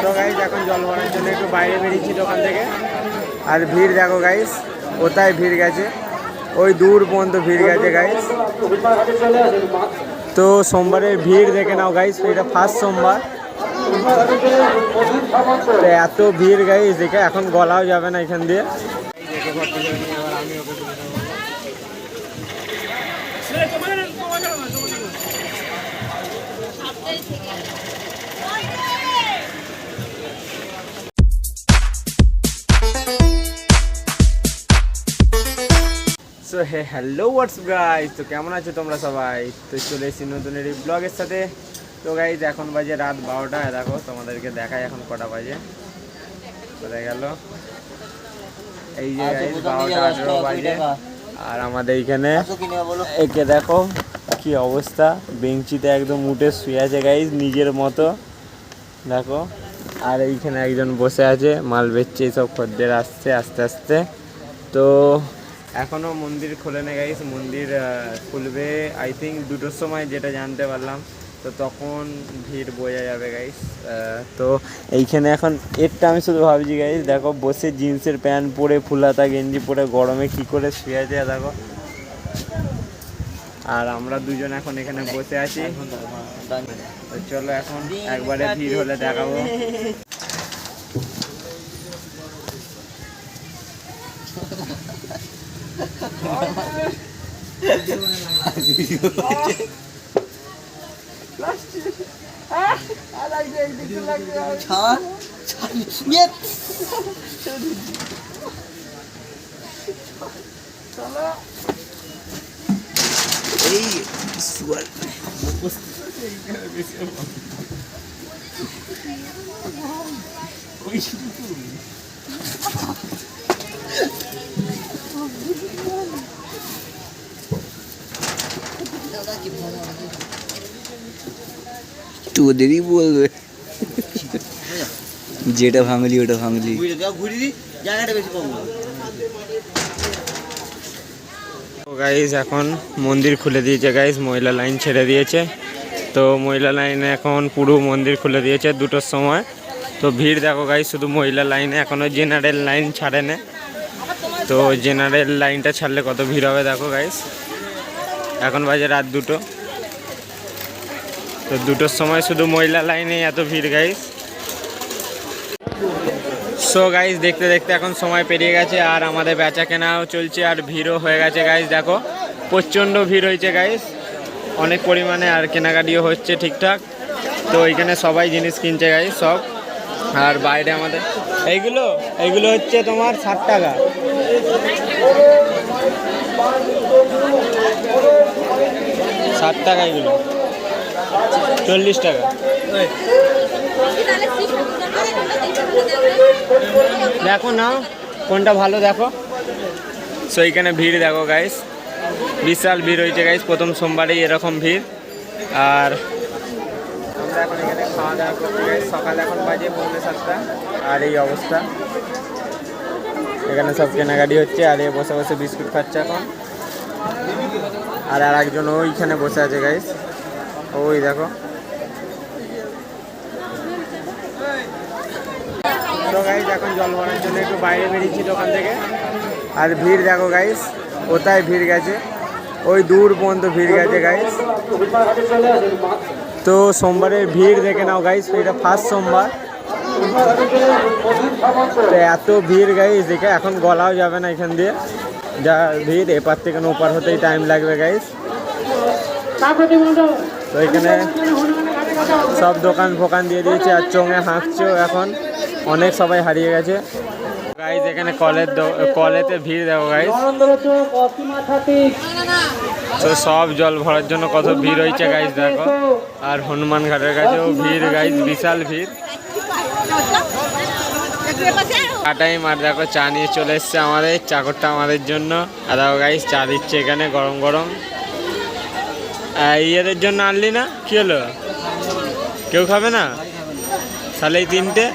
তো গাইস এখন জল ভরার জন্য একটু বাইরে বেরিয়েছি দোকান থেকে। আর ভিড় দেখো গাইস, কোথায় ভিড় গেছে, ওই দূর পর্যন্ত ভিড় গেছে গাইস। তো সোমবারের ভিড় দেখে নাও গাইস, এটা ফার্স্ট সোমবার। তো এত ভিড় গাইস দেখে এখন গলাও যাবে না এখান দিয়ে। So hey hello WhatsApp guys, তো কেমন আছো তোমরা সবাই? তো চলে এসেছি নতুন একটি ব্লগের সাথে। তো গাইস এখন বাজে রাত 12টা। দেখো তোমাদেরকে দেখাই এখন কটা বাজে। কোথায় গেল? এই যে গাইস 12:18 বাজে। আর আমাদের এইখানে একে দেখো কি অবস্থা, বেঞ্চিতে একদম উঠে শুয়ে আছে গাইস নিজের মতো দেখো। আর এইখানে একজন বসে আছে, মাল বেচছে, সব খদ্দের আসছে আস্তে আস্তে। তো এখনও মন্দির খোলেনি গাইস, মন্দির খুলবে আই থিঙ্ক 2টোর সময়, যেটা জানতে পারলাম। তো তখন ভিড় বোঝা যাবে গাইস। তো এইখানে এখন এরটা আমি শুধু ভাবছি গাইস, দেখো বসে জিন্সের প্যান্ট পরে ফুলাতা গেঞ্জি পরে গরমে কি করে শুয়ে আছে দেখো। আর আমরা দুজন এখন এখানে বসে আছি। তো চলো এখন একবারে ভিড় হলে দেখাবো। তোদেরই বলবে, যেটা ভাঙলি ওটা ভাঙলি। গাইস এখন মন্দির খুলে দিয়েছে গাইস, মহিলা লাইন ছেড়ে দিয়েছে। তো মহিলা লাইনে এখন পুরো মন্দির খুলে দিয়েছে 2টোর সময়। তো ভিড় দেখো গাইস শুধু মহিলা লাইনে, এখনও জেনারেল লাইন ছাড়ে না। তো জেনারেল লাইনটা ছাড়লে কত ভিড় হবে দেখো গাইস। এখন বাজে রাত 2টো। তো 2টোর সময় শুধু মহিলা লাইনে এত ভিড় গাইস। সো গাইস দেখতে দেখতে এখন সময় পেরিয়ে গেছে, আর আমাদের বেচা কেনাও চলছে, আর ভিড়ও হয়ে গেছে গাইস। দেখো প্রচণ্ড ভিড় হয়েছে গাইস, অনেক পরিমাণে, আর কেনাকাটিও হচ্ছে ঠিকঠাক। তো এইখানে সবাই জিনিস কিনছে গাইস সব। আর বাইরে আমাদের এইগুলো হচ্ছে তোমার 60 টাকা। এগুলো 40 টাকা। দেখো না কোনটা ভালো দেখো। সো এইখানে ভিড় দেখো গাইস, বিশাল ভিড় হয়েছে গাইস, প্রথম সোমবারেই এরকম ভিড়। আর আমরা এখন এখানে খাওয়া দাওয়া করছি গাইস, সকাল এখন বাজে 6:45। আর এই অবস্থা, এখানে সব কেনাকাটি হচ্ছে, আর এ বসে বসে বিস্কুট খাচ্ছে এখন। আর একজন ওইখানে বসে আছে গাইস, ওই দেখো। তো গাইস এখন জল ভরার জন্য একটু বাইরে বেরিয়েছি দোকান থেকে। আর ভিড় দেখো গাইস, কোথায় ভিড় গেছে, ওই দূর পর্যন্ত ভিড় গেছে গাইস। তো সোমবারের ভিড় দেখে নাও গাইস, এটা ফার্স্ট সোমবার। তো এত ভিড় গাইস দেখে এখন গলাও যাবে না এখান দিয়ে, যা ভিড়। এপার থেকে ওপার হতেই টাইম লাগবে গাইস। তো এখানে সব দোকান ফোকান দিয়ে দিয়েছে, আর চোঙে হাঁকছেও এখন, অনেক সবাই হারিয়ে গেছে গাইস। এখানে কলেতে ভিড় দেখো গাইস। তো সব জল ভরার জন্য কত ভিড় হয়েছে গাইস দেখো। আর হনুমান ঘাটের কাছেও ভিড় গাইস, বিশাল ভিড়। টাইম আর দেখো চা নিয়ে চলে এসছে আমাদের চাকরটা আমাদের জন্য। আর দেখো গাইস চা দিচ্ছে এখানে গরম গরম। ইয়েদের জন্য আনলি না, কি হলো? কেউ খাবে না? তাহলে এই 3টে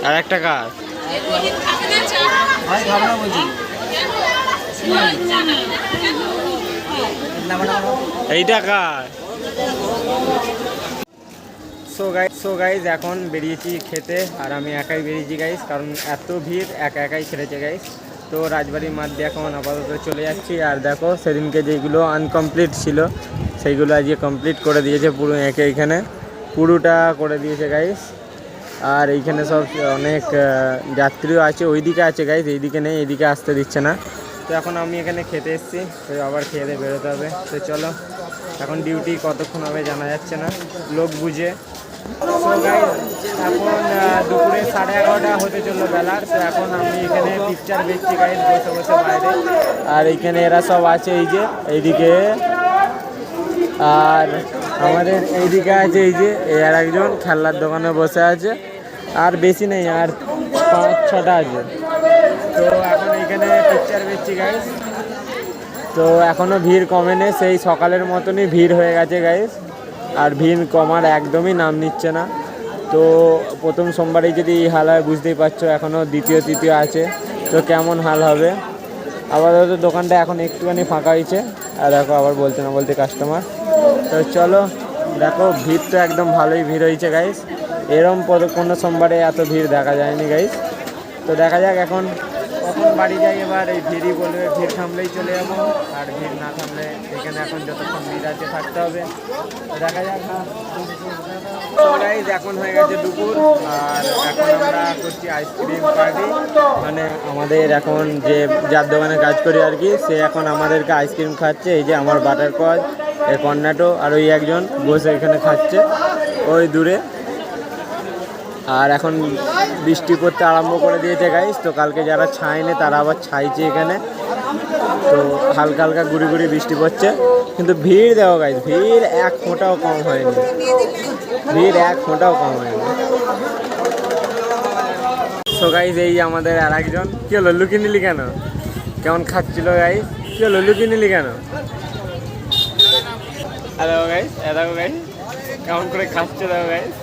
আর একটা কাজ। এইটা কাজ সো গাইজ এখন বেরিয়েছি খেতে, আর আমি একাই বেরিয়েছি গাইজ, কারণ এত ভিড় একা একাই ছেড়েছে গাইজ। তো রাজবাড়ির মাঠ দিয়ে এখন আপাতত চলে যাচ্ছি। আর দেখো সেদিনকে যেগুলো আনকমপ্লিট ছিল সেইগুলো আজকে কমপ্লিট করে দিয়েছে পুরো এইখানে পুরোটা করে দিয়েছে গাইজ। আর এইখানে সব অনেক যাত্রীও আছে, ওইদিকে আছে গাইজ, এইদিকে নেই, এইদিকে আসতে দিচ্ছে না। তো এখন আমি এখানে খেতে এসেছি, তো আবার খেয়ে দিয়ে বেরোতে হবে। তো চলো, এখন ডিউটি কতক্ষণ হবে জানা যাচ্ছে না, লোক বুঝে। তো গাইজ এখন দুপুরে 11:30 হতে চললো বেলার। তো এখন আমি এখানে পিকচার দেখছি গাইজ বসে বসে বাইরে। আর এইখানে এরা সব আছে এই যে এইদিকে, আর আমাদের এইদিকে আছে এই যে আর একজন খেলনার দোকানে বসে আছে। আর বেশি নেই, আর 5-6টা আছে। তো এখন এইখানে পিকচার দেখছি গাইজ। তো এখনও ভিড় কমেনি, সেই সকালের মতনই ভিড় হয়ে গেছে গাইজ। আর ভিড় কমার একদমই নাম নিচ্ছে না। তো প্রথম সোমবারেই যদি এই হাল হয় বুঝতেই পারছো, এখনও দ্বিতীয় তৃতীয় আছে, তো কেমন হাল হবে। আপাতত দোকানটা এখন একটুখানি ফাঁকা হয়েছে, আর দেখো আবার বলতে না বলতে কাস্টমার। তো চলো, দেখো ভিড় তো একদম ভালোই ভিড় হয়েছে গাইজ। এরম কোনো সোমবারে এত ভিড় দেখা যায়নি গাইজ। তো দেখা যাক এখন কখন বাড়ি যাই। এবার এই ভিড়ই বলবে, ভিড় থামলেই চলে যাবো, আর ভিড় না থামলে এখানে এখন যতক্ষণ ভিড় আছে থাকতে হবে। তো দেখা যাক। তো গাইজ এখন হয়ে গেছে দুপুর, আর এখন আমরা করছি আইসক্রিম পার্টি। মানে আমাদের এখন যে যার দোকানে কাজ করি আর কি, সে এখন আমাদেরকে আইসক্রিম খাচ্ছে। এই যে আমার বাটারকচ, এই কর্নাটো, আর ওই একজন বসে এখানে খাচ্ছে ওই দূরে। আর এখন বৃষ্টি পড়তে আরম্ভ করে দিয়েছে গাইস। তো কালকে যারা ছাইনি তারা আবার ছাইছে এখানে। তো হালকা হালকা গুড়ি গুড়ি বৃষ্টি পড়ছে, কিন্তু ভিড় দেওয়া গাইস, ভিড় এক ফোঁটাও কম হয়নি, ভিড় এক ফোঁটাও কম হয়নি। তো গাইস এই আমাদের আর একজন, কি হলো লুকিয়ে নিলি কেন? কেমন খাচ্ছিল গাইস, কি হলো লুকিয়ে নিলি কেন? হ্যালো গাইস, দেখো গাইস কেমন করে খাচ্ছে, দেখো গাইস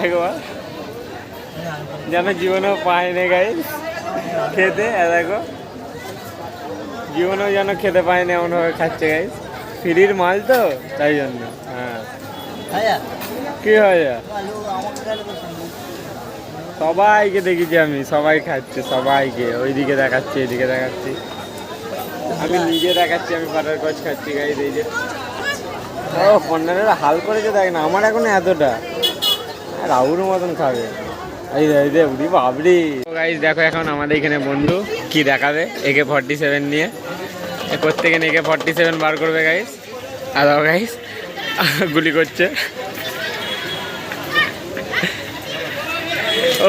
একবার, যেন জীবনেও পায়নি গাইস খেতে। দেখো জীবনেও যেন খেতে পায়নি এমনভাবে খাচ্ছে গাইস। ফ্রির মাল তো তাই জন্য। হ্যাঁ কি হয়, সবাইকে দেখেছি আমি, সবাই খাচ্ছে, সবাইকে ওইদিকে দেখাচ্ছি, এদিকে দেখাচ্ছি, আমি নিজে দেখাচ্ছি আমি বাটারকচ খাচ্ছি গাইস। এই যে ও কর্নারের হাল করেছে দেখ না, আমার এখন এতটা, রাহুর মতন খাবে। এই যে উড়ি বাবরি। গাইস দেখো এখন আমাদের এখানে বন্ধু কি দেখাবে, AK-47 নিয়ে কোত্থেকে AK-47 বার করবে গাইস। আর গাইস গুলি করছে,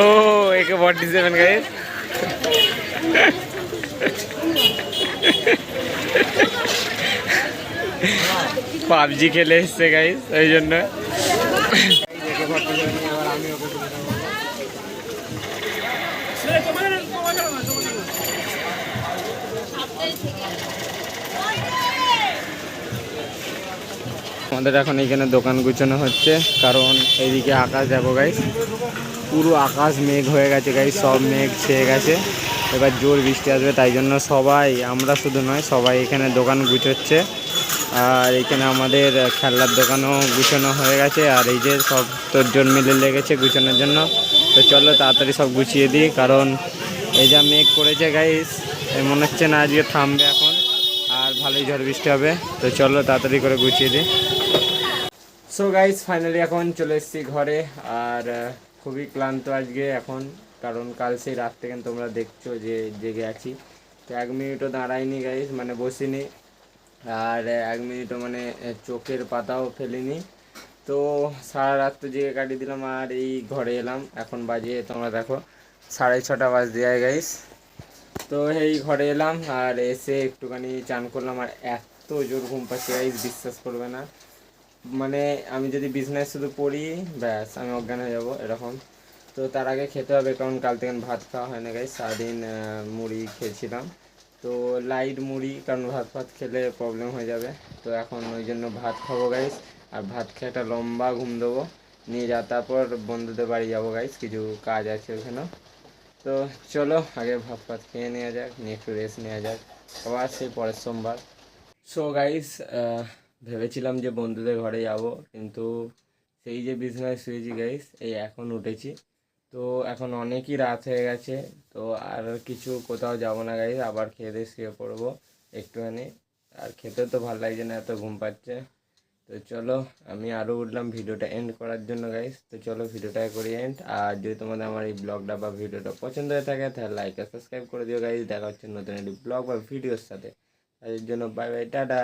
ও AK-47 গাইস। পাবজি খেলে এসছে গাইস, ওই জন্য। আমাদের এখন এখানে দোকান গুছানো হচ্ছে, কারণ এইদিকে আকাশ দেখো গাইস, পুরো আকাশ মেঘ হয়ে গেছে গাইস, সব মেঘ ছেয়ে গেছে। এবার জোর বৃষ্টি আসবে, তাই জন্য সবাই, আমরা শুধু নয় সবাই এখানে দোকান গুছোচ্ছে। আর এখানে আমাদের খেলনার দোকানও গুছানো হয়ে গেছে, আর এই যে সব তোরজন মিলে লেগেছে গুছানোর জন্য। তো চলো তাড়াতাড়ি সব গুছিয়ে দিই, কারণ এই যা মেঘ করেছে গাইস, মনে হচ্ছে না আজকে থামবে এখন, আর ভালোই ঝড় বৃষ্টি হবে। তো চলো তাড়াতাড়ি করে গুছিয়ে দিই। সো গাইস ফাইনালি এখন চলে এসেছি ঘরে, আর খুবই ক্লান্ত আজকে এখন, কারণ কাল সেই রাত থেকে তোমরা দেখছো যে জেগে আছি। তো 1 মিনিটও দাঁড়াইনি গাইস, মানে বসিনি, আর 1 মিনিটও মানে চোখের পাতাও ফেলিনি। তো সারা রাত তো জেগে কাটিয়ে দিলাম, আর এই ঘরে এলাম, এখন বাজে তোমরা দেখো 6:30 বাজে যায় গাইস। তো এই ঘরে এলাম, আর এসে একটুখানি চান করলাম, আর এত জোর ঘুম পাচ্ছে গাইস বিশ্বাস করবে না। মানে আমি যদি বিজনেস শুধু পড়ি ব্যাস আমি অজ্ঞান হয়ে যাবো এরকম। তো তার আগে খেতে হবে, কারণ কাল থেকে ভাত খাওয়া হয় না গাইস, সারাদিন মুড়ি খেয়েছিলাম। তো লাইট মুড়ি, কারণ ভাত ভাত খেলে প্রবলেম হয়ে যাবে। তো এখন ওই জন্য ভাত খাবো গাইস, আর ভাত খেয়ে একটা লম্বা ঘুম দেবো, নিয়ে যা তারপর বন্ধুদের বাড়ি যাবো গাইস, কিছু কাজ আছে ওখানে। তো চলো আগে ভাত ভাত খেয়ে নেওয়া যাক, নিয়ে একটু রেস্ট নেওয়া যাক, আবার সেই পরের সোমবার। সো গাইস ভেবেছিলাম যে বন্ধুদের ঘরে যাব, কিন্তু সেই যে বিছানায় শুয়েছি গাইস, এই এখন উঠেছি। তো এখন অনেকই রাত হয়ে গেছে, তো আর কিছু কোথাও যাব না গাইস, আবার খেয়ে দিয়ে শুয়ে পড়বো একটুখানি। আর খেতে তো ভালো লাগছে না, এত ঘুম পাচ্ছে। তো চলো, আমি আরও উঠলাম ভিডিওটা এন্ড করার জন্য গাইস। তো চলো ভিডিওটা করি এন্ড। আর যদি তোমাদের আমার এই ব্লগটা বা ভিডিওটা পছন্দ হয়ে থাকে তাহলে লাইক আর সাবস্ক্রাইব করে দিও গাইস। দেখা হচ্ছে নতুন একটি ব্লগ বা ভিডিওর সাথে। তাদের জন্য বাই বাই, টাটা।